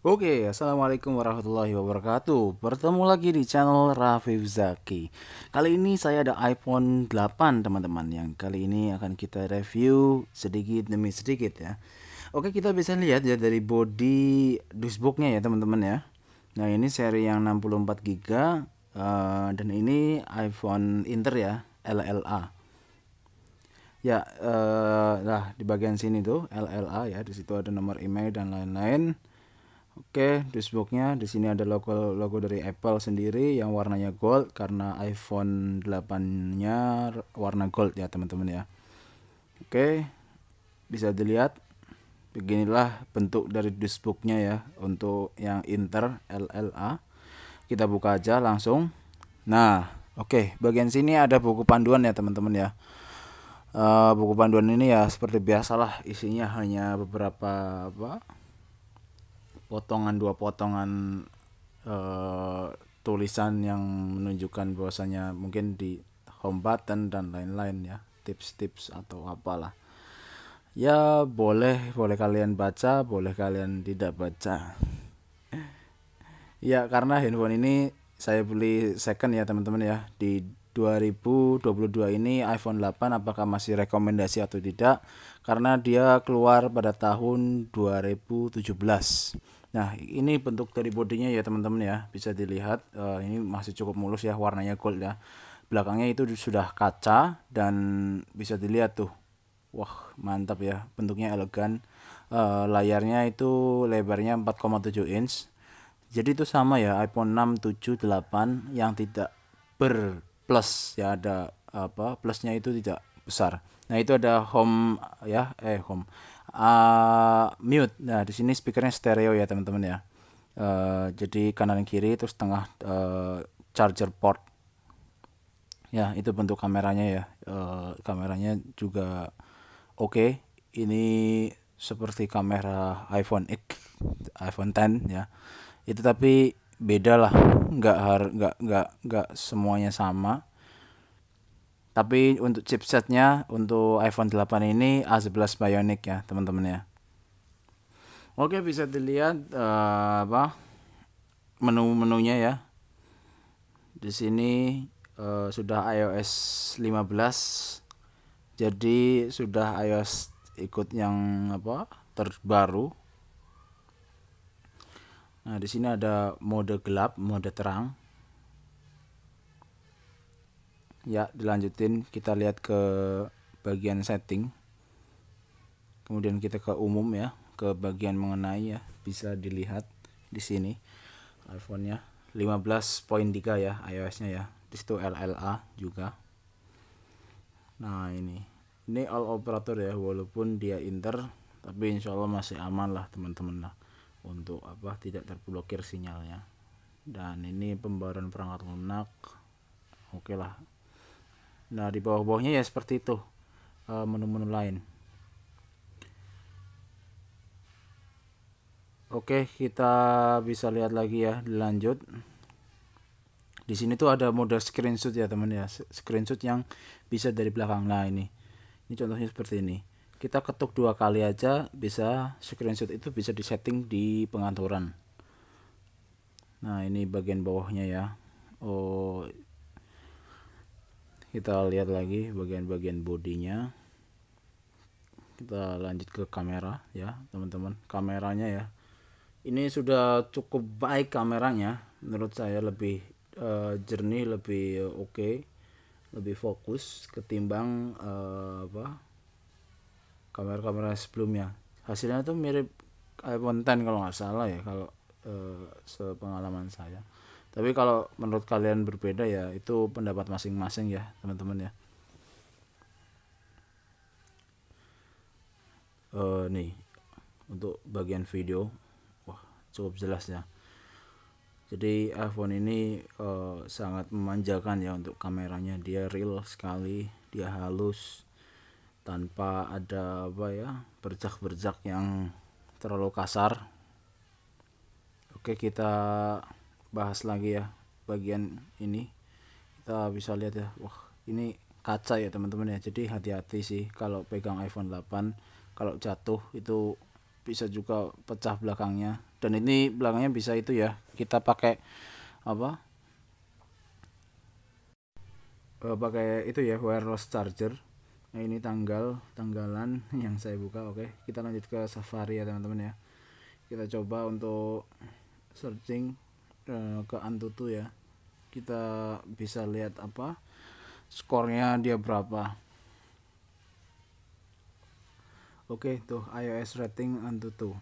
Oke, assalamualaikum warahmatullahi wabarakatuh. Bertemu lagi di channel Rafif Zaki. Kali ini saya ada iPhone 8 teman-teman. Yang kali ini akan kita review sedikit demi sedikit ya. Oke, kita bisa lihat ya dari body dashboardnya ya teman-teman ya. Nah, ini seri yang 64 GB dan ini iPhone Inter ya, LLA. Ya, nah di bagian sini tuh LLA ya, di situ ada nomor email dan lain-lain. Oke, dashboardnya di sini ada logo dari Apple sendiri yang warnanya gold karena iPhone 8-nya warna gold ya teman-teman ya. Oke, bisa dilihat beginilah bentuk dari dashboardnya ya untuk yang Inter LLA. Kita buka aja langsung. Nah, oke, bagian sini ada buku panduan ya teman-teman ya. Buku panduan ini ya seperti biasalah isinya hanya beberapa dua potongan eh, tulisan yang menunjukkan bahwasanya mungkin di home button dan lain-lain ya, tips-tips atau apalah. Ya, boleh boleh kalian baca, boleh kalian tidak baca. Ya, karena handphone ini saya beli second ya teman-teman ya. Di 2022 ini iPhone 8 apakah masih rekomendasi atau tidak? Karena dia keluar pada tahun 2017. Nah, ini bentuk dari bodinya ya teman-teman ya. Bisa dilihat ini masih cukup mulus ya, warnanya gold ya. Belakangnya itu sudah kaca dan bisa dilihat tuh. Wah, mantap ya. Bentuknya elegan. Layarnya itu lebarnya 4,7 inch. Jadi itu sama ya iPhone 6, 7, 8 yang tidak berplus ya, ada apa plusnya itu tidak besar. Nah, itu ada home ya home mute. Nah, di sini speakernya stereo ya teman-teman ya. Jadi kanan kiri terus tengah charger port. Ya, itu bentuk kameranya ya. Kameranya juga oke. Ini seperti kamera iPhone X, iPhone X ya. Itu tapi beda lah, nggak semuanya sama. Tapi untuk chipsetnya untuk iPhone 8 ini A11 Bionic ya teman-teman ya. Oke, bisa dilihat menu-menunya ya. Di sini sudah iOS 15. Jadi sudah iOS ikut yang terbaru. Nah, di sini ada mode gelap, mode terang. Ya, dilanjutin kita lihat ke bagian setting. Kemudian kita ke umum ya, ke bagian mengenai ya. Bisa dilihat di sini iPhone-nya 15.3 ya iOS-nya ya. Di situ LLA juga. Nah, ini all operator ya, walaupun dia Inter tapi insya Allah masih aman lah teman-teman lah untuk tidak terblokir sinyalnya. Dan ini pembaruan perangkat lunak. Oke lah. Nah, di bawah-bawahnya ya seperti itu menu-menu lain. Oke, kita bisa lihat lagi ya, dilanjut. Di sini tuh ada mode screenshot ya teman ya, screenshot yang bisa dari belakang. Nah, ini contohnya seperti ini. Kita ketuk 2 kali aja bisa screenshot, itu bisa disetting di pengaturan. Nah, ini bagian bawahnya ya. Oh, kita lihat lagi bagian-bagian bodinya. Kita lanjut ke kamera ya teman-teman. Kameranya ya, ini sudah cukup baik kameranya menurut saya, lebih jernih, lebih oke, lebih fokus ketimbang kamera-kamera sebelumnya. Hasilnya tuh mirip iPhone X kalau nggak salah ya, kalau sepengalaman saya. Tapi kalau menurut kalian berbeda ya, itu pendapat masing-masing ya teman-teman ya. Nih untuk bagian video, wah cukup jelas ya. Jadi iPhone ini sangat memanjakan ya untuk kameranya. Dia real sekali, dia halus tanpa ada berjak-berjak yang terlalu kasar. Oke, kita bahas lagi ya bagian ini. Kita bisa lihat ya, wah ini kaca ya teman-teman ya. Jadi hati-hati sih kalau pegang iPhone 8, kalau jatuh itu bisa juga pecah belakangnya. Dan ini belakangnya bisa itu ya, kita pakai apa, pakai itu ya, wireless charger. Nah ini tanggalan yang saya buka. Oke, kita lanjut ke Safari ya teman-teman ya. Kita coba untuk searching ke Antutu ya. Kita bisa lihat apa skornya dia berapa. Oke, tuh iOS rating Antutu.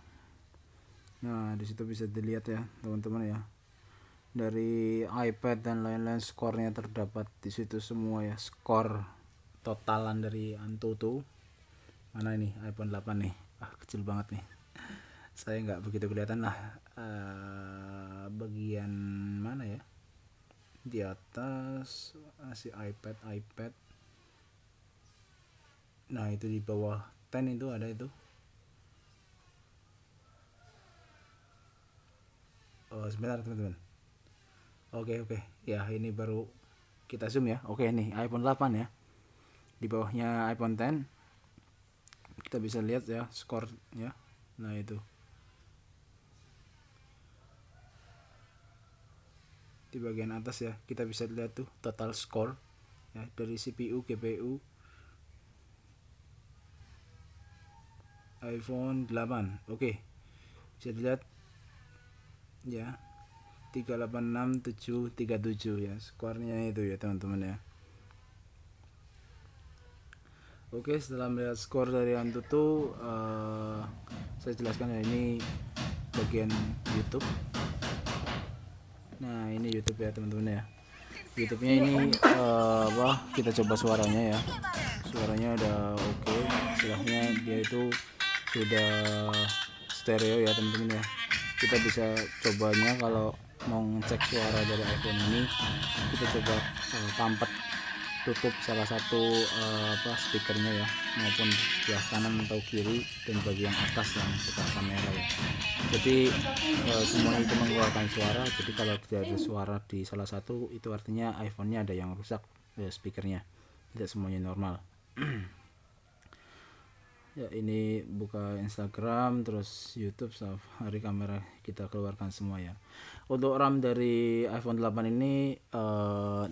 Nah disitu bisa dilihat ya teman-teman ya, dari iPad dan lain-lain skornya terdapat di situ semua ya, skor totalan dari Antutu. Mana ini iPhone 8 nih, kecil banget nih, saya nggak begitu kelihatan lah. Bagian mana ya, di atas masih iPad. Nah itu di bawah 10 itu ada itu. Sebentar teman-teman. Oke ya, ini baru kita zoom ya. Oke, nih iPhone 8 ya, di bawahnya iPhone 10 kita bisa lihat ya skornya. Nah itu di bagian atas ya, kita bisa lihat tuh total score ya, dari CPU, GPU iPhone 8. Oke, bisa dilihat ya, 386737 ya skornya itu ya teman-teman ya. Oke, setelah melihat skor dari Antutu, saya jelaskan ya, ini bagian YouTube. Nah ini YouTube ya teman-teman ya. YouTube-nya ini kita coba suaranya ya. Suaranya udah oke. Istilahnya dia itu sudah stereo ya teman-teman ya. Kita bisa cobanya kalau mau ngecek suara dari iPhone ini, kita coba pampet tutup salah satu speakernya ya, maupun sebelah kanan atau kiri dan bagian atas yang dekat kamera ya. Jadi semuanya itu mengeluarkan suara. Jadi kalau tidak ada suara di salah satu, itu artinya iPhone-nya ada yang rusak speakernya, tidak semuanya normal. Ya ini buka Instagram, terus YouTube, Safari, kamera kita keluarkan semua ya. Untuk RAM dari iPhone 8 ini 2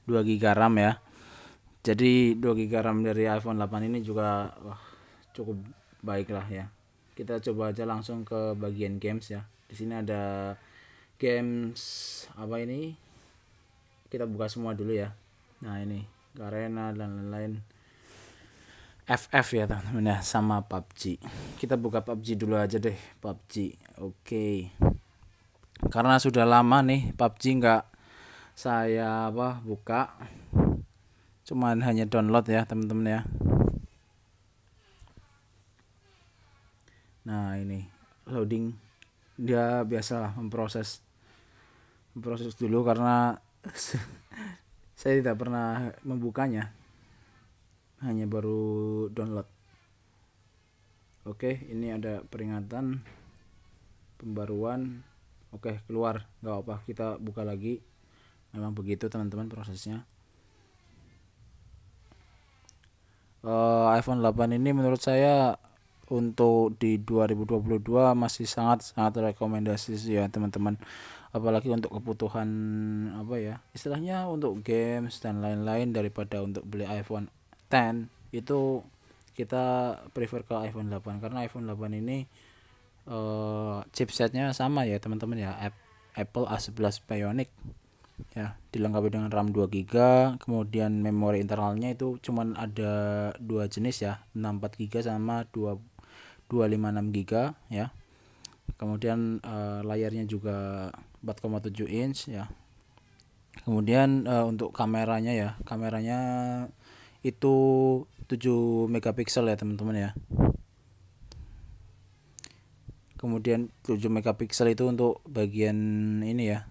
GB RAM ya. Jadi 2 GB RAM dari iPhone 8 ini juga cukup baik lah ya. Kita coba aja langsung ke bagian games ya. Di sini ada games apa ini? Kita buka semua dulu ya. Nah ini Garena dan lain-lain. FF ya teman-teman ya, sama PUBG. Kita buka PUBG dulu aja deh, PUBG. Oke. Karena sudah lama nih PUBG nggak saya buka, cuman hanya download ya teman-teman ya. Nah ini loading, dia biasa memproses dulu karena saya tidak pernah membukanya, hanya baru download. Oke, ini ada peringatan pembaruan. Oke, keluar, nggak apa, kita buka lagi. Memang begitu teman-teman prosesnya. iPhone 8 ini menurut saya untuk di 2022 masih sangat rekomendasi sih ya teman-teman, apalagi untuk kebutuhan istilahnya untuk games dan lain-lain, daripada untuk beli iPhone 10 itu kita prefer ke iPhone 8, karena iPhone 8 ini chipsetnya sama ya teman-teman ya, Apple A11 Bionic ya, dilengkapi dengan RAM 2 GB, kemudian memori internalnya itu cuman ada dua jenis ya, 64 GB sama 256 GB ya. Kemudian layarnya juga 4,7 inch ya. Kemudian untuk kameranya itu 7 megapiksel ya teman-teman ya. Kemudian 7 megapiksel itu untuk bagian ini ya,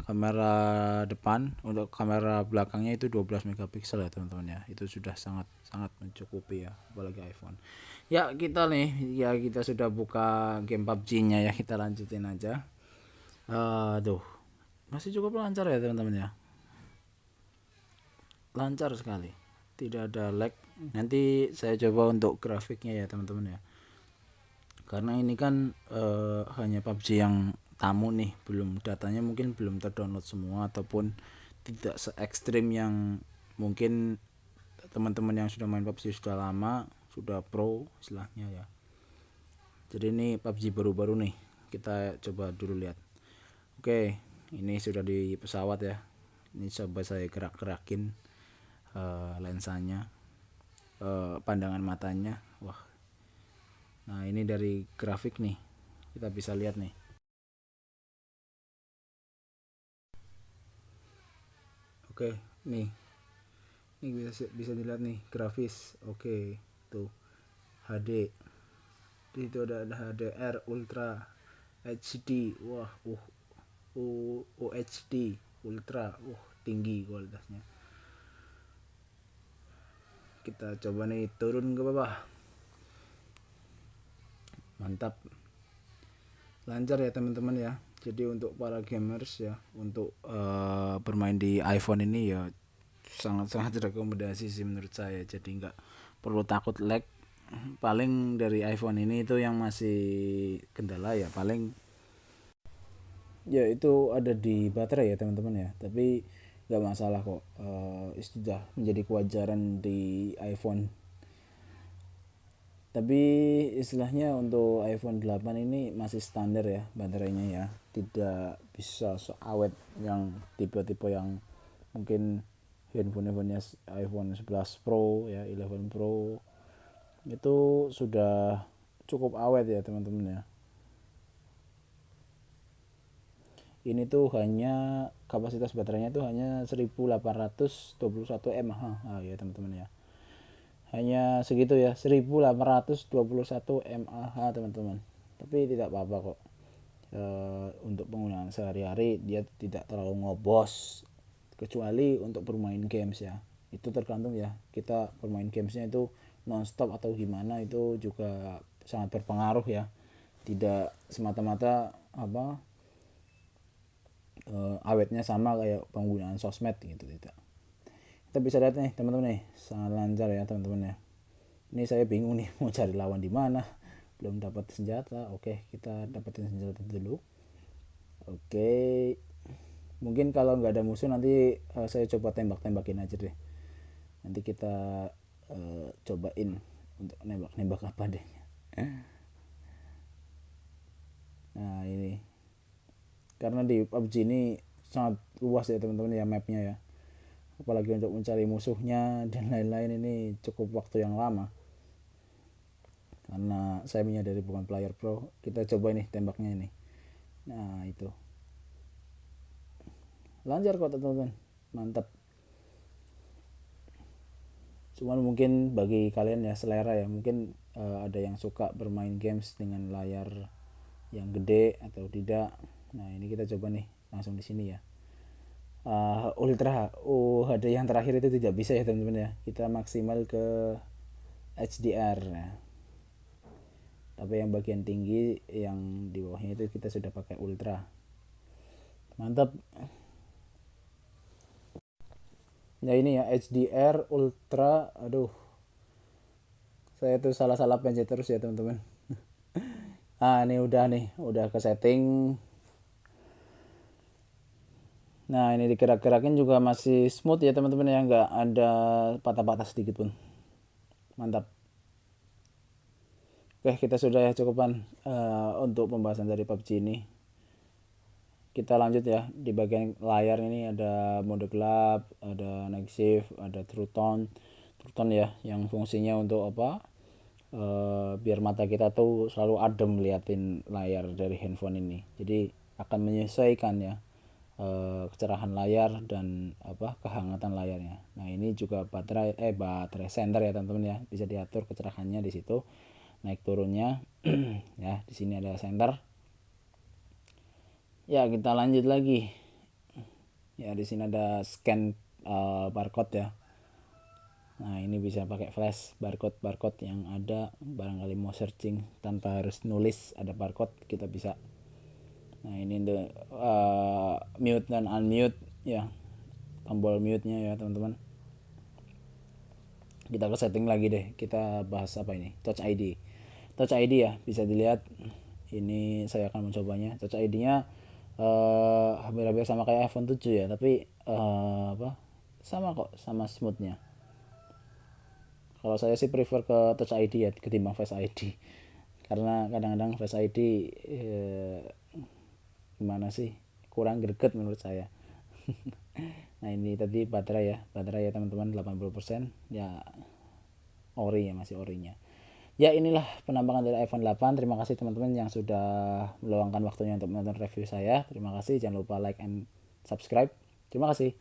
kamera depan. Untuk kamera belakangnya itu 12 megapiksel ya teman-teman ya. Itu sudah sangat mencukupi ya, apalagi iPhone. Ya kita sudah buka game PUBG-nya ya, kita lanjutin aja. Masih cukup lancar ya teman-teman ya. Lancar sekali, tidak ada lag. Nanti saya coba untuk grafiknya ya teman-teman ya. karena ini kan hanya PUBG yang tamu nih, belum datanya mungkin belum terdownload semua ataupun tidak se ekstrim yang mungkin teman-teman yang sudah main PUBG sudah lama, sudah pro istilahnya ya. Jadi ini PUBG baru-baru nih, kita coba dulu lihat. Oke, ini sudah di pesawat ya. Ini coba saya gerak-gerakin lensanya, pandangan matanya. Wah, nah ini dari grafik nih, kita bisa lihat nih. Oke, nih ini bisa dilihat nih grafis. Oke, tuh HD, itu ada HDR Ultra HD. Wah, UHD Ultra, tinggi kualitasnya. Kita coba nih turun ke bawah. Mantap, lancar ya teman-teman ya. Jadi untuk para gamers ya, untuk bermain di iPhone ini ya sangat-sangat rekomendasi sih menurut saya. Jadi nggak perlu takut lag. Paling dari iPhone ini itu yang masih kendala ya paling ya itu ada di baterai ya teman-teman ya, tapi nggak masalah kok. Sudah menjadi kewajaran di iPhone. Tapi istilahnya untuk iPhone 8 ini masih standar ya baterainya ya, tidak bisa seawet yang tipe-tipe yang mungkin handphone-handphonenya iPhone 11 Pro ya, 11 Pro itu sudah cukup awet ya teman-teman ya. Ini tuh hanya kapasitas baterainya tuh hanya 1821 mAh ya teman-teman ya. Hanya segitu ya, 1821 mAh teman-teman. Tapi tidak apa-apa kok. Untuk penggunaan sehari-hari dia tidak terlalu ngobos, kecuali untuk bermain games ya. Itu tergantung ya, kita bermain gamesnya itu nonstop atau gimana, itu juga sangat berpengaruh ya. Tidak semata-mata awetnya sama kayak penggunaan sosmed gitu, tidak. Kita bisa lihat nih teman-teman nih, sangat lancar ya teman-teman ya. Ini saya bingung nih mau cari lawan di mana, belum dapat senjata. Oke, kita dapetin senjata dulu. Oke, mungkin kalau nggak ada musuh nanti saya coba tembak-tembakin aja deh. Nanti kita cobain untuk nembak-nembak apa deh. Nah ini karena di PUBG ini sangat luas ya teman-teman ya mapnya ya, apalagi untuk mencari musuhnya dan lain-lain ini cukup waktu yang lama. Karena saya menyadari bukan player pro, kita coba ini tembaknya ini. Nah itu lancar kok teman-teman, mantap. Cuman mungkin bagi kalian ya selera ya, mungkin ada yang suka bermain games dengan layar yang gede atau tidak. Nah ini kita coba nih langsung di sini ya. Ultra UHD yang terakhir itu tidak bisa ya teman-teman ya, kita maksimal ke HDR ya. Tapi yang bagian tinggi yang di bawahnya itu kita sudah pakai ultra. Mantap. Ya ini ya HDR ultra. Aduh, saya tuh salah-salah pencet terus ya teman-teman. Ini udah ke setting. Nah ini digerak-gerakin juga masih smooth ya teman-teman ya, nggak ada patah-patah sedikit pun. Mantap. Oke, kita sudah ya cukupan untuk pembahasan dari PUBG ini. Kita lanjut ya, di bagian layar ini ada mode gelap, ada night shift, ada true tone ya, yang fungsinya untuk apa, biar mata kita tuh selalu adem liatin layar dari handphone ini. Jadi akan menyesuaikan ya kecerahan layar dan kehangatan layarnya. Nah ini juga baterai sender ya teman-teman ya, bisa diatur kecerahannya di situ, naik turunnya. Ya di sini ada sender. Ya kita lanjut lagi. Ya di sini ada scan barcode ya. Nah ini bisa pakai flash barcode yang ada, barangkali mau searching tanpa harus nulis ada barcode kita bisa. Nah ini mute dan unmute ya, tombol mute nya ya teman-teman. Kita ke setting lagi deh, kita bahas apa ini, Touch ID. Touch ID ya, bisa dilihat. Ini saya akan mencobanya. Touch ID-nya hampir-hampir sama kayak iPhone 7 ya, tapi sama kok, sama smoothnya. Kalau saya sih prefer ke Touch ID ya ketimbang Face ID, karena kadang-kadang Face ID gimana sih, kurang greget menurut saya. Nah ini tadi baterai ya teman-teman, 80% ya, ori ya, masih orinya. Ya inilah penampakan dari iPhone 8. Terima kasih teman-teman yang sudah meluangkan waktunya untuk menonton review saya. Terima kasih, jangan lupa like and subscribe. Terima kasih.